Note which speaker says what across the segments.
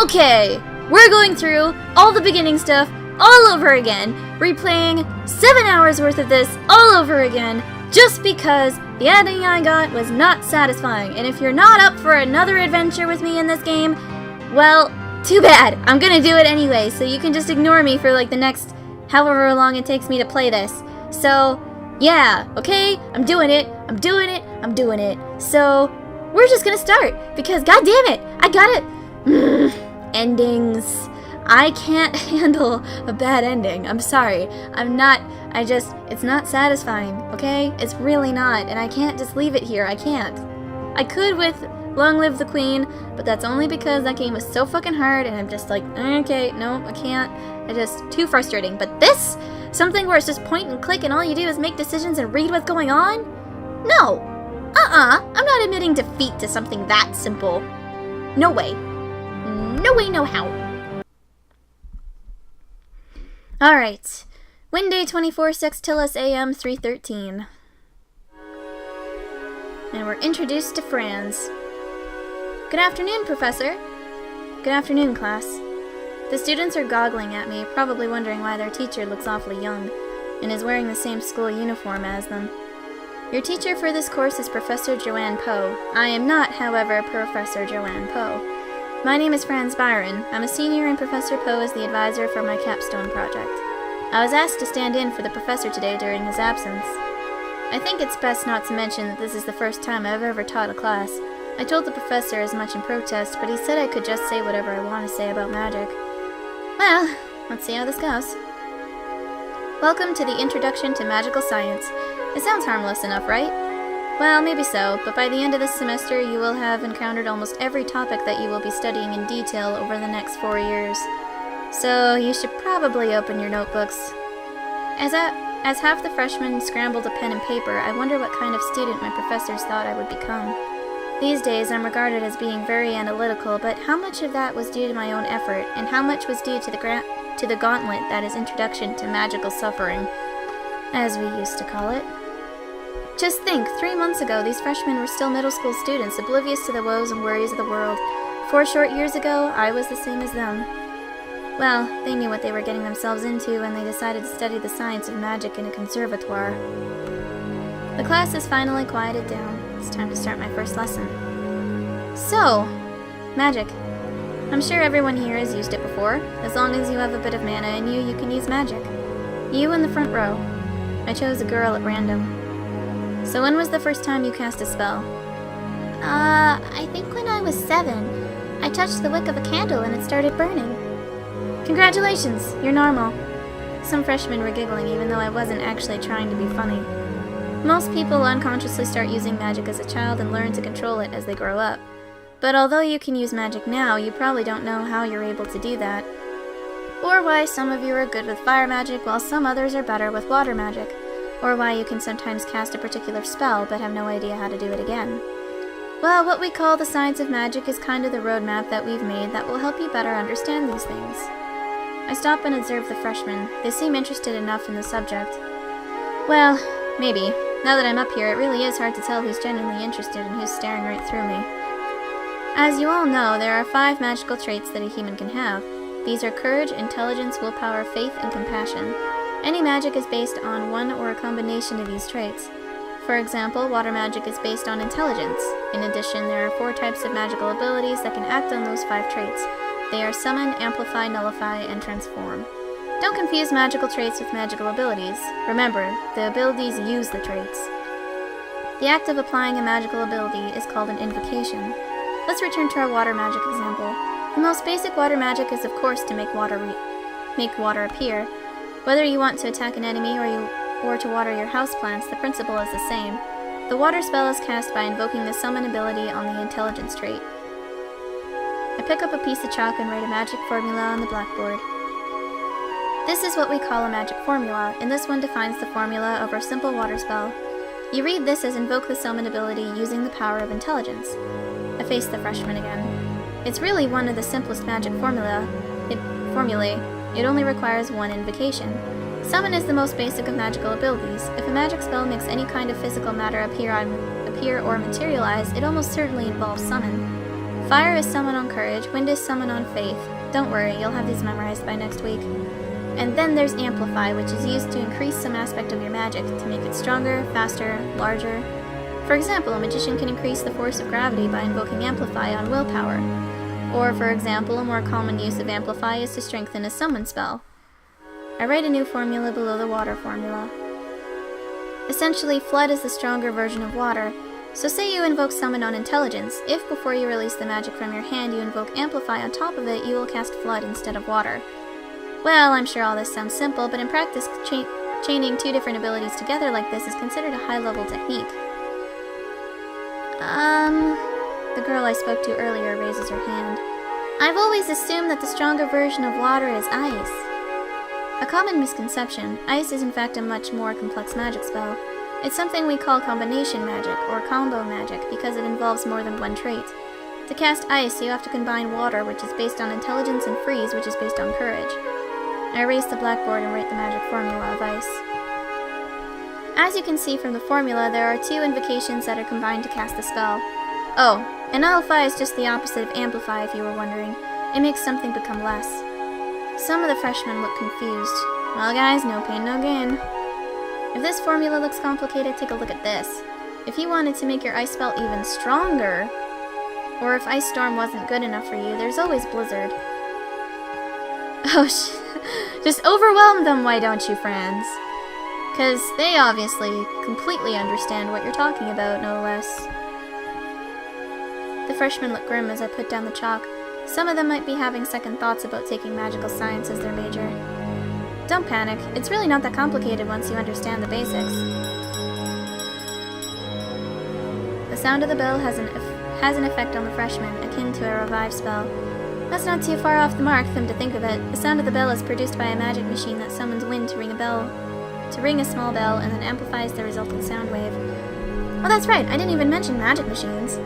Speaker 1: Okay, we're going through all the beginning stuff all over again, replaying 7 hours worth of this all over again, just because the ending I got was not satisfying. And if you're not up for another adventure with me in this game, well, too bad. I'm gonna do it anyway, so you can just ignore me for like the next however long it takes me to play this. So, yeah, okay? I'm doing it. So, we're just gonna start, because goddammit, I got it. Endings. I can't handle a bad ending. I'm sorry. It's not satisfying, okay? It's really not, and I can't just leave it here. I can't. I could with Long Live the Queen, but that's only because that game was so fucking hard, and I'm just like, okay, no, I can't. It's just too frustrating. But this, something where it's just point and click and all you do is make decisions and read what's going on? No. I'm not admitting defeat to something that simple. No way. No way, no how. Alright. Winday 24 Sextilis AM 313. And we're introduced to Franz. Good afternoon, Professor. Good afternoon, class. The students are goggling at me, probably wondering why their teacher looks awfully young, and is wearing the same school uniform as them. Your teacher for this course is Professor Joanne Poe. I am not, however, Professor Joanne Poe. My name is Franz Byron. I'm a senior, and Professor Poe is the advisor for my capstone project. I was asked to stand in for the professor today during his absence. I think it's best not to mention that this is the first time I've ever taught a class. I told the professor as much in protest, but he said I could just say whatever I want to say about magic. Well, let's see how this goes. Welcome to the Introduction to Magical Science. It sounds harmless enough, right? Well, maybe so, but by the end of this semester you will have encountered almost every topic that you will be studying in detail over the next 4 years. So you should probably open your notebooks. As half the freshmen scrambled a pen and paper, I wonder what kind of student my professors thought I would become. These days I'm regarded as being very analytical, but how much of that was due to my own effort, and how much was due to the gauntlet that is Introduction to Magical Suffering, as we used to call it. Just think, 3 months ago these freshmen were still middle school students, oblivious to the woes and worries of the world. 4 short years ago, I was the same as them. Well, they knew what they were getting themselves into when they decided to study the science of magic in a conservatoire. The class has finally quieted down. It's time to start my first lesson. So, magic. I'm sure everyone here has used it before. As long as you have a bit of mana in you, you can use magic. You in the front row. I chose a girl at random. So when was the first time you cast a spell? I think when I was 7. I touched the wick of a candle and it started burning. Congratulations, you're normal. Some freshmen were giggling even though I wasn't actually trying to be funny. Most people unconsciously start using magic as a child and learn to control it as they grow up. But although you can use magic now, you probably don't know how you're able to do that. Or why some of you are good with fire magic while some others are better with water magic. Or why you can sometimes cast a particular spell but have no idea how to do it again. Well, what we call the science of magic is kind of the roadmap that we've made that will help you better understand these things. I stop and observe the freshmen. They seem interested enough in the subject. Well, maybe. Now that I'm up here, it really is hard to tell who's genuinely interested and who's staring right through me. As you all know, there are 5 magical traits that a human can have. These are courage, intelligence, willpower, faith, and compassion. Any magic is based on one or a combination of these traits. For example, water magic is based on intelligence. In addition, there are 4 types of magical abilities that can act on those 5 traits. They are summon, amplify, nullify, and transform. Don't confuse magical traits with magical abilities. Remember, the abilities use the traits. The act of applying a magical ability is called an invocation. Let's return to our water magic example. The most basic water magic is of course to make water appear. Whether you want to attack an enemy or to water your houseplants, the principle is the same. The water spell is cast by invoking the summon ability on the intelligence trait. I pick up a piece of chalk and write a magic formula on the blackboard. This is what we call a magic formula, and this one defines the formula of our simple water spell. You read this as invoke the summon ability using the power of intelligence. I face the freshman again. It's really one of the simplest magic formulae. It only requires one invocation. Summon is the most basic of magical abilities. If a magic spell makes any kind of physical matter appear or materialize, it almost certainly involves summon. Fire is summon on courage, wind is summon on faith. Don't worry, you'll have these memorized by next week. And then there's amplify, which is used to increase some aspect of your magic, to make it stronger, faster, larger. For example, a magician can increase the force of gravity by invoking amplify on willpower. Or, for example, a more common use of amplify is to strengthen a summon spell. I write a new formula below the water formula. Essentially, flood is the stronger version of water. So say you invoke summon on intelligence. If before you release the magic from your hand you invoke amplify on top of it, you will cast flood instead of water. Well, I'm sure all this sounds simple, but in practice, chaining two different abilities together like this is considered a high-level technique. The girl I spoke to earlier raises her hand. I've always assumed that the stronger version of water is ice. A common misconception, ice is in fact a much more complex magic spell. It's something we call combination magic, or combo magic, because it involves more than one trait. To cast ice, you have to combine water, which is based on intelligence, and freeze, which is based on courage. I erase the blackboard and write the magic formula of ice. As you can see from the formula, there are two invocations that are combined to cast the spell. Oh, and nullify is just the opposite of amplify if you were wondering. It makes something become less. Some of the freshmen look confused. Well guys, no pain, no gain. If this formula looks complicated, take a look at this. If you wanted to make your ice spell even stronger, or if Ice Storm wasn't good enough for you, there's always Blizzard. Oh, just overwhelm them, why don't you, friends? 'Cause they obviously completely understand what you're talking about, no less. The freshmen look grim as I put down the chalk. Some of them might be having second thoughts about taking magical science as their major. Don't panic, it's really not that complicated once you understand the basics. The sound of the bell has an effect on the freshmen, akin to a revive spell. That's not too far off the mark, come to think of it. The sound of the bell is produced by a magic machine that summons wind to ring a small bell, and then amplifies the resultant sound wave. Oh, that's right, I didn't even mention magic machines.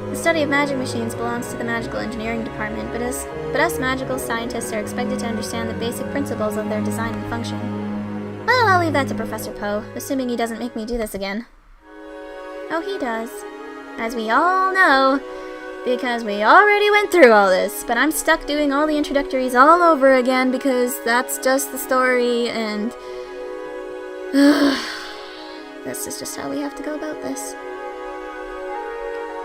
Speaker 1: The study of magic machines belongs to the magical engineering department, but us magical scientists are expected to understand the basic principles of their design and function. Well, I'll leave that to Professor Poe, assuming he doesn't make me do this again. Oh, he does. As we all know, because we already went through all this, but I'm stuck doing all the introductories all over again because that's just the story, and this is just how we have to go about this.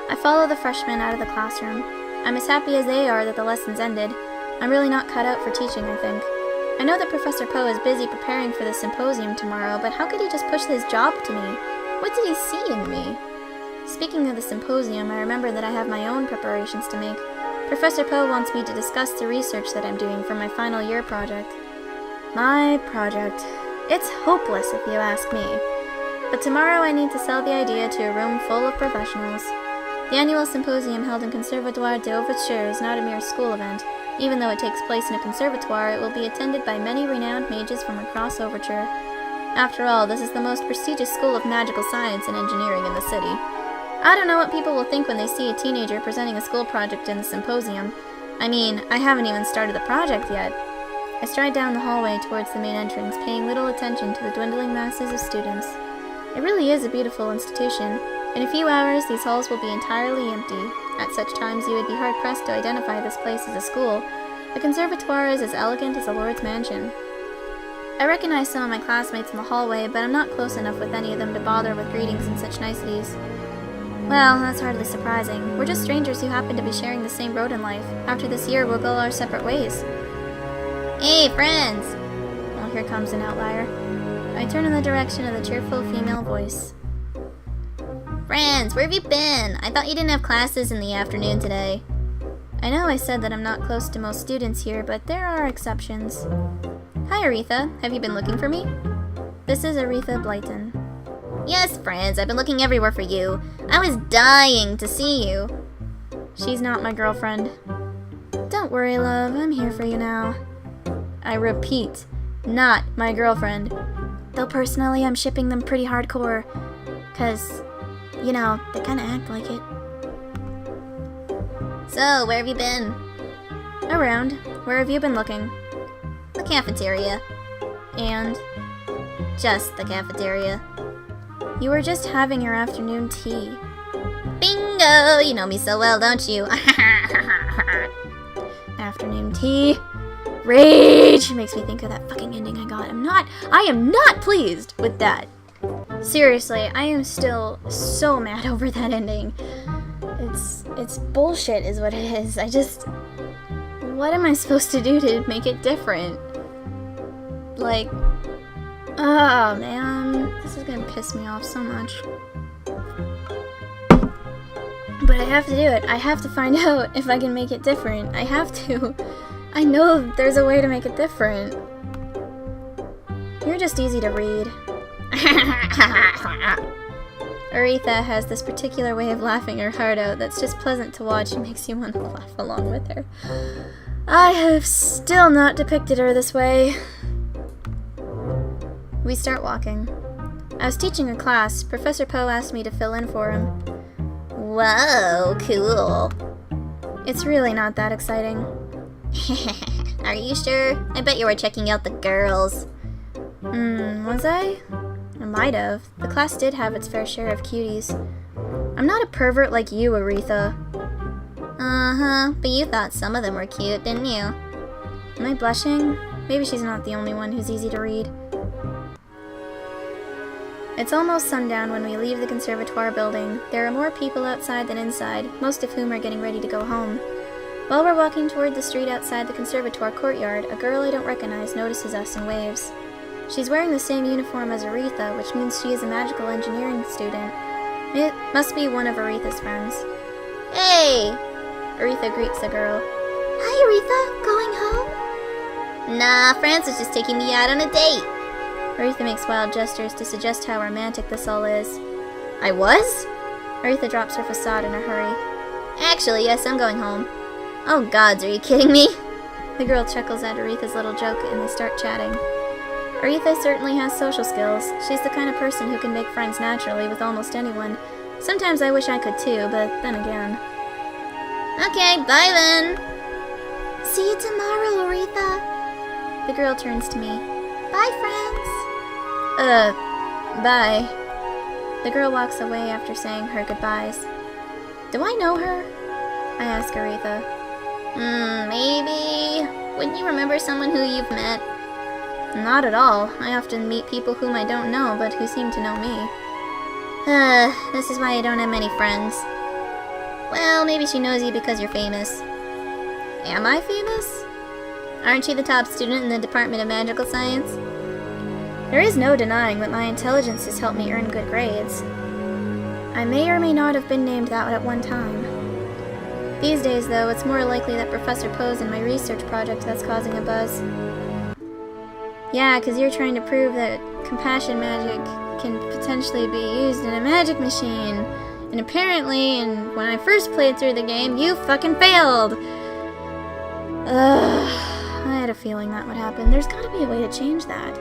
Speaker 1: I follow the freshmen out of the classroom. I'm as happy as they are that the lesson's ended. I'm really not cut out for teaching, I think. I know that Professor Poe is busy preparing for the symposium tomorrow, but how could he just push this job to me? What did he see in me? Speaking of the symposium, I remember that I have my own preparations to make. Professor Poe wants me to discuss the research that I'm doing for my final year project. My project. It's hopeless if you ask me. But tomorrow I need to sell the idea to a room full of professionals. The annual symposium held in Conservatoire d'Ouverture is not a mere school event. Even though it takes place in a conservatoire, it will be attended by many renowned mages from across Overture. After all, this is the most prestigious school of magical science and engineering in the city. I don't know what people will think when they see a teenager presenting a school project in the symposium. I mean, I haven't even started the project yet. I stride down the hallway towards the main entrance, paying little attention to the dwindling masses of students. It really is a beautiful institution. In a few hours, these halls will be entirely empty. At such times, you would be hard-pressed to identify this place as a school. The conservatoire is as elegant as a lord's mansion. I recognize some of my classmates in the hallway, but I'm not close enough with any of them to bother with greetings and such niceties. Well, that's hardly surprising. We're just strangers who happen to be sharing the same road in life. After this year, we'll go our separate ways. Hey, friends! Well, here comes an outlier. I turn in the direction of the cheerful female voice. Friends, where have you been? I thought you didn't have classes in the afternoon today. I know I said that I'm not close to most students here, but there are exceptions. Hi, Aretha. Have you been looking for me? This is Aretha Blyton. Yes, friends, I've been looking everywhere for you. I was dying to see you. She's not my girlfriend. Don't worry, love. I'm here for you now. I repeat, not my girlfriend. Though personally, I'm shipping them pretty hardcore. 'Cause, you know, they kinda act like it. So, where have you been? Around. Where have you been looking? The cafeteria. And? Just the cafeteria. You were just having your afternoon tea. Bingo! You know me so well, don't you? Afternoon tea. Rage! Makes me think of that fucking ending I got. I am not pleased with that. Seriously, I am still so mad over that ending. It's bullshit is what it is. What am I supposed to do to make it different? Like, oh man, this is gonna piss me off so much. But I have to do it. I have to find out if I can make it different. I have to. I know there's a way to make it different. You're just easy to read. Aretha has this particular way of laughing her heart out that's just pleasant to watch and makes you want to laugh along with her. I have still not depicted her this way. We start walking. I was teaching a class. Professor Poe asked me to fill in for him. Whoa, cool. It's really not that exciting. Are you sure? I bet you were checking out the girls. Was I? I might have. The class did have its fair share of cuties. I'm not a pervert like you, Aretha. Uh-huh, but you thought some of them were cute, didn't you? Am I blushing? Maybe she's not the only one who's easy to read. It's almost sundown when we leave the conservatoire building. There are more people outside than inside, most of whom are getting ready to go home. While we're walking toward the street outside the conservatoire courtyard, a girl I don't recognize notices us and waves. She's wearing the same uniform as Aretha, which means she is a magical engineering student. It must be one of Aretha's friends. Hey! Aretha greets the girl. Hi, Aretha. Going home? Nah, France is just taking me out on a date. Aretha makes wild gestures to suggest how romantic this all is. I was? Aretha drops her facade in a hurry. Actually, yes, I'm going home. Oh gods, are you kidding me? The girl chuckles at Aretha's little joke and they start chatting. Aretha certainly has social skills. She's the kind of person who can make friends naturally with almost anyone. Sometimes I wish I could too, but then again. Okay, bye then. See you tomorrow, Aretha. The girl turns to me. Bye, friends. Bye. The girl walks away after saying her goodbyes. Do I know her? I ask Aretha. Maybe. Wouldn't you remember someone who you've met? Not at all. I often meet people whom I don't know, but who seem to know me. This is why I don't have many friends. Well, maybe she knows you because you're famous. Am I famous? Aren't you the top student in the Department of Magical Science? There is no denying that my intelligence has helped me earn good grades. I may or may not have been named that at one time. These days, though, it's more likely that Professor Poe's in my research project that's causing a buzz. Yeah, because you're trying to prove that compassion magic can potentially be used in a magic machine. And apparently, when I first played through the game, you fucking failed! I had a feeling that would happen. There's gotta be a way to change that.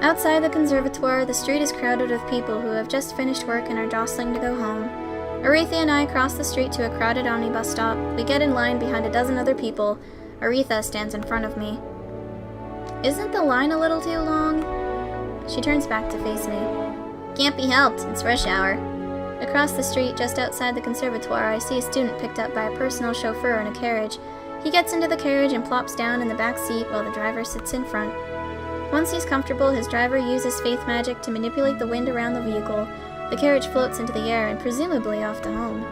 Speaker 1: Outside the conservatoire, the street is crowded with people who have just finished work and are jostling to go home. Aretha and I cross the street to a crowded omnibus stop. We get in line behind a dozen other people. Aretha stands in front of me. Isn't the line a little too long? She turns back to face me. Can't be helped, it's rush hour. Across the street, just outside the conservatoire, I see a student picked up by a personal chauffeur in a carriage. He gets into the carriage and plops down in the back seat while the driver sits in front. Once he's comfortable, his driver uses faith magic to manipulate the wind around the vehicle. The carriage floats into the air and presumably off to home.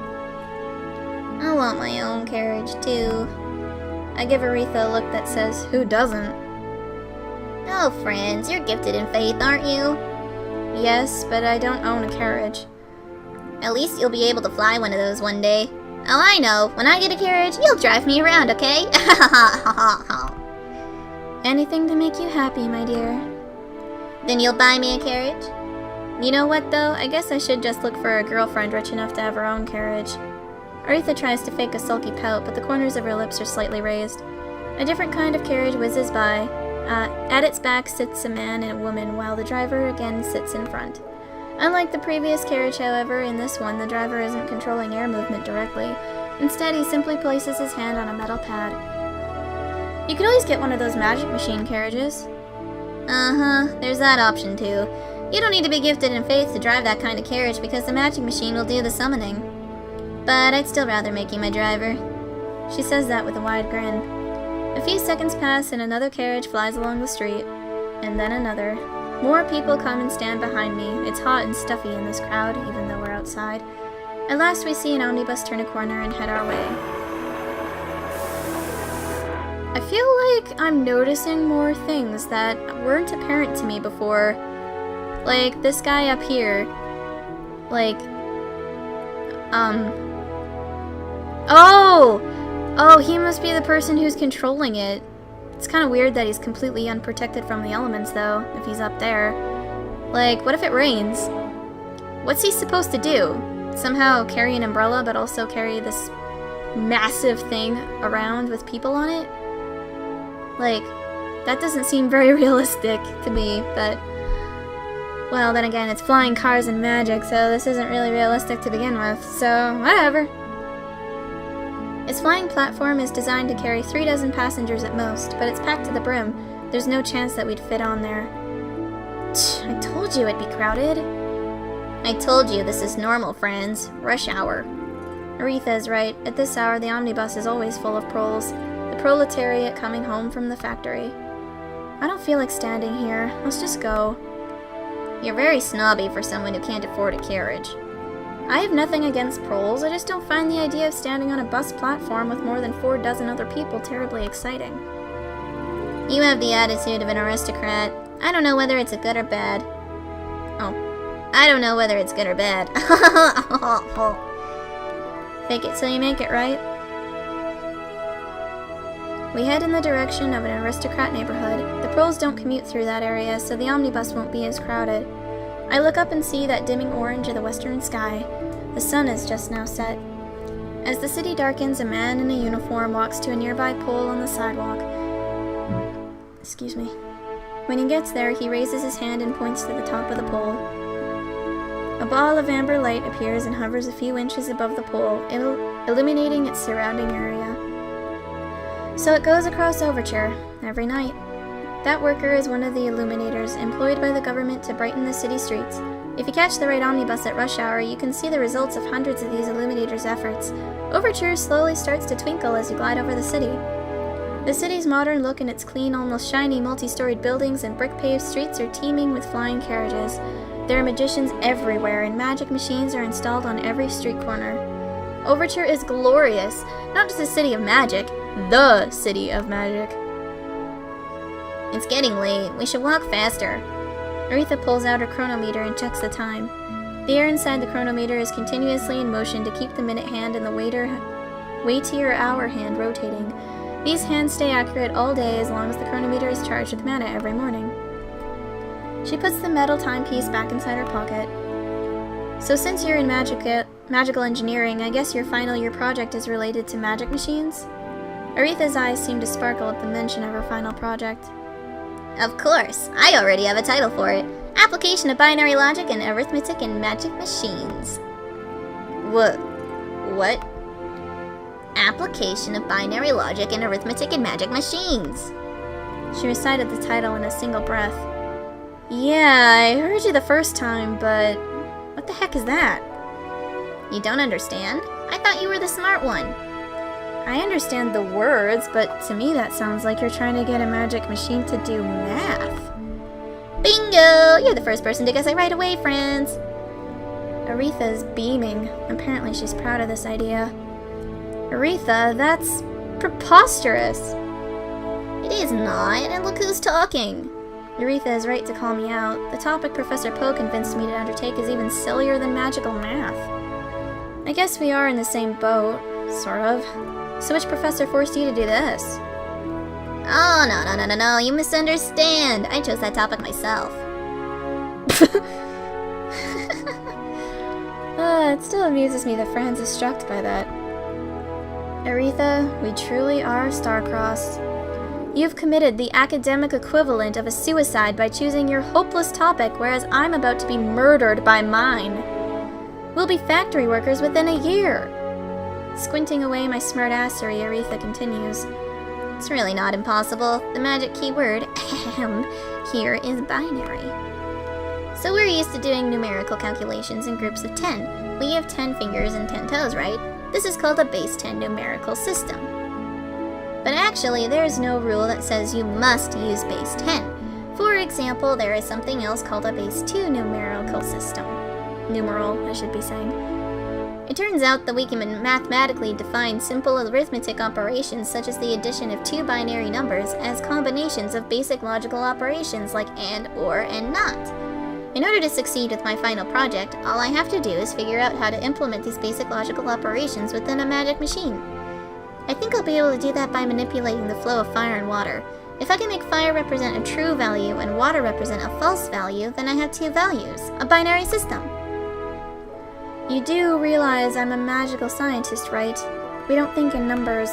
Speaker 1: I want my own carriage, too. I give Aretha a look that says, who doesn't? Oh, friends, you're gifted in faith, aren't you? Yes, but I don't own a carriage. At least you'll be able to fly one of those one day. Oh, I know. When I get a carriage, you'll drive me around, okay? Anything to make you happy, my dear. Then you'll buy me a carriage? You know what, though? I guess I should just look for a girlfriend rich enough to have her own carriage. Aretha tries to fake a sulky pout, but the corners of her lips are slightly raised. A different kind of carriage whizzes by. At its back sits a man and a woman, while the driver again sits in front. Unlike the previous carriage, however, in this one, the driver isn't controlling air movement directly. Instead, he simply places his hand on a metal pad. You could always get one of those magic machine carriages. Uh-huh, there's that option too. You don't need to be gifted in faith to drive that kind of carriage because the magic machine will do the summoning. But I'd still rather make you my driver. She says that with a wide grin. A few seconds pass and another carriage flies along the street, and then another. More people come and stand behind me. It's hot and stuffy in this crowd, even though we're outside. At last we see an omnibus turn a corner and head our way. I feel like I'm noticing more things that weren't apparent to me before. Like, this guy up here. Like, Oh, he must be the person who's controlling it. It's kind of weird that he's completely unprotected from the elements, though, if he's up there. Like, what if it rains? What's he supposed to do? Somehow carry an umbrella, but also carry this massive thing around with people on it? Like, that doesn't seem very realistic to me, but... Well, then again, it's flying cars and magic, so this isn't really realistic to begin with, so whatever. Its flying platform is designed to carry 36 passengers at most, but it's packed to the brim. There's no chance that we'd fit on there. I told you it'd be crowded. I told you this is normal, friends. Rush hour. Aretha is right. At this hour, the omnibus is always full of proles. The proletariat coming home from the factory. I don't feel like standing here. Let's just go. You're very snobby for someone who can't afford a carriage. I have nothing against proles, I just don't find the idea of standing on a bus platform with more than 4 dozen other people terribly exciting. You have the attitude of an aristocrat. I don't know whether it's a good or bad. Oh. I don't know whether it's good or bad. Fake it till you make it, right? We head in the direction of an aristocrat neighborhood. The proles don't commute through that area, so the omnibus won't be as crowded. I look up and see that dimming orange of the western sky. The sun is just now set. As the city darkens, a man in a uniform walks to a nearby pole on the sidewalk. Excuse me. When he gets there, he raises his hand and points to the top of the pole. A ball of amber light appears and hovers a few inches above the pole, illuminating its surrounding area. So it goes across Overture, every night. That worker is one of the illuminators employed by the government to brighten the city streets. If you catch the right omnibus at rush hour, you can see the results of hundreds of these illuminators' efforts. Overture slowly starts to twinkle as you glide over the city. The city's modern look and its clean, almost shiny, multi-storied buildings and brick-paved streets are teeming with flying carriages. There are magicians everywhere, and magic machines are installed on every street corner. Overture is glorious, not just a city of magic, the city of magic. It's getting late. We should walk faster. Aretha pulls out her chronometer and checks the time. The air inside the chronometer is continuously in motion to keep the minute hand and the weightier hour hand rotating. These hands stay accurate all day as long as the chronometer is charged with mana every morning. She puts the metal timepiece back inside her pocket. So since you're in magical engineering, I guess your final year project is related to magic machines? Aretha's eyes seem to sparkle at the mention of her final project. Of course, I already have a title for it. Application of binary logic and arithmetic in magic machines. What? Application of binary logic and arithmetic in magic machines. She recited the title in a single breath. Yeah, I heard you the first time, but what the heck is that? You don't understand? I thought you were the smart one. I understand the words, but to me that sounds like you're trying to get a magic machine to do math. Bingo! You're the first person to guess it right away, friends. Aretha is beaming. Apparently she's proud of this idea. Aretha, that's preposterous. It is not, and look who's talking. Aretha is right to call me out. The topic Professor Poe convinced me to undertake is even sillier than magical math. I guess we are in the same boat, sort of. So which professor forced you to do this? Oh, no, you misunderstand. I chose that topic myself. It still amuses me that Franz is shocked by that. Aretha, we truly are star-crossed. You've committed the academic equivalent of a suicide by choosing your hopeless topic, whereas I'm about to be murdered by mine. We'll be factory workers within a year. Squinting away my smartassery, Aretha continues. It's really not impossible. The magic keyword, here is binary. So we're used to doing numerical calculations in groups of 10. We have 10 fingers and 10 toes, right? This is called a base 10 numerical system. But actually, there's no rule that says you must use base 10. For example, there is something else called a base 2 numerical system. Numeral, I should be saying. It turns out that we can mathematically define simple arithmetic operations such as the addition of two binary numbers as combinations of basic logical operations like and, or, and not. In order to succeed with my final project, all I have to do is figure out how to implement these basic logical operations within a magic machine. I think I'll be able to do that by manipulating the flow of fire and water. If I can make fire represent a true value and water represent a false value, then I have two values, a binary system. You do realize I'm a magical scientist, right? We don't think in numbers.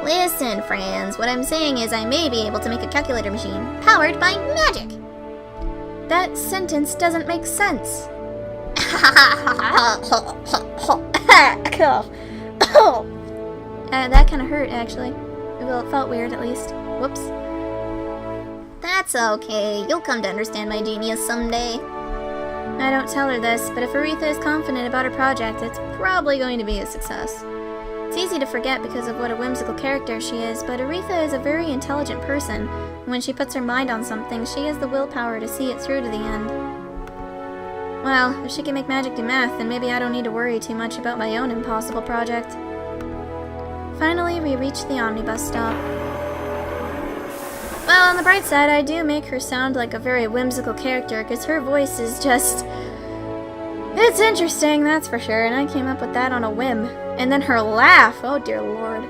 Speaker 1: Listen, friends, what I'm saying is I may be able to make a calculator machine powered by magic. That sentence doesn't make sense. That kind of hurt, actually. Well, it felt weird, at least. Whoops. That's okay. You'll come to understand my genius someday. I don't tell her this, but if Aretha is confident about her project, it's probably going to be a success. It's easy to forget because of what a whimsical character she is, but Aretha is a very intelligent person, and when she puts her mind on something, she has the willpower to see it through to the end. Well, if she can make magic do math, then maybe I don't need to worry too much about my own impossible project. Finally, we reach the omnibus stop. Well, on the bright side, I do make her sound like a very whimsical character, because her voice is just... It's interesting, that's for sure, and I came up with that on a whim. And then her laugh, oh dear lord.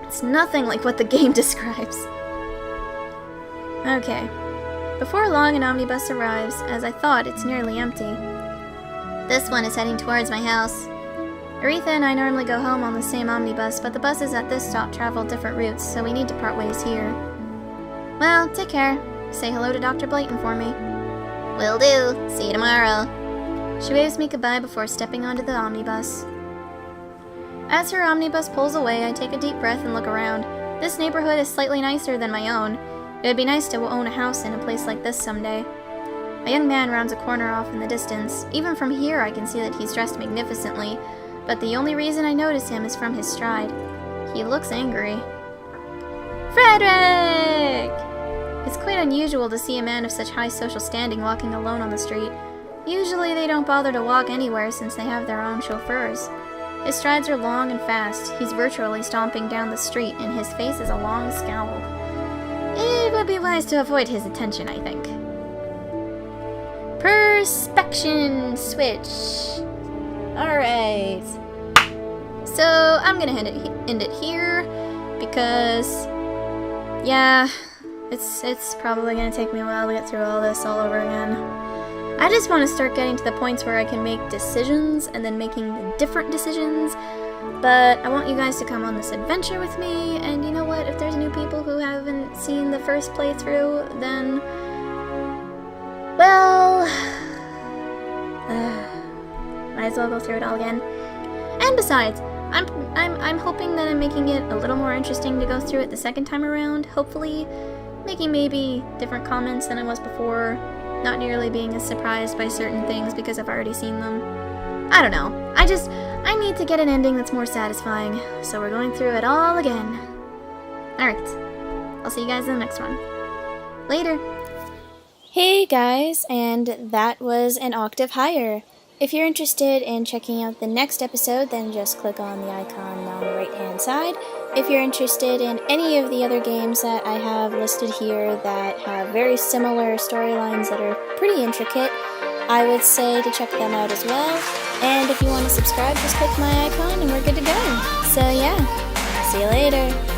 Speaker 1: It's nothing like what the game describes. Okay. Before long, an omnibus arrives. As I thought, it's nearly empty. This one is heading towards my house. Aretha and I normally go home on the same omnibus, but the buses at this stop travel different routes, so we need to part ways here. Well, take care. Say hello to Dr. Blayton for me. Will do. See you tomorrow. She waves me goodbye before stepping onto the omnibus. As her omnibus pulls away, I take a deep breath and look around. This neighborhood is slightly nicer than my own. It would be nice to own a house in a place like this someday. A young man rounds a corner off in the distance. Even from here I can see that he's dressed magnificently, but the only reason I notice him is from his stride. He looks angry. Frederick! It's quite unusual to see a man of such high social standing walking alone on the street. Usually they don't bother to walk anywhere since they have their own chauffeurs. His strides are long and fast. He's virtually stomping down the street, and his face is a long scowl. It would be wise to avoid his attention, I think. Perspection switch. Alright. So, I'm gonna end it here, because, yeah, it's probably gonna take me a while to get through all this all over again. I just want to start getting to the points where I can make decisions, and then making the different decisions, but I want you guys to come on this adventure with me, and you know what, if there's new people who haven't seen the first playthrough, then, well, might as well go through it all again. And besides, I'm hoping that I'm making it a little more interesting to go through it the second time around, hopefully making maybe different comments than I was before, not nearly being as surprised by certain things because I've already seen them. I don't know. I need to get an ending that's more satisfying, so we're going through it all again. Alright, I'll see you guys in the next one. Later! Hey guys, and that was an octave higher. If you're interested in checking out the next episode, then just click on the icon on the right-hand side. If you're interested in any of the other games that I have listed here that have very similar storylines that are pretty intricate, I would say to check them out as well. And if you want to subscribe, just click my icon and we're good to go. So yeah, see you later.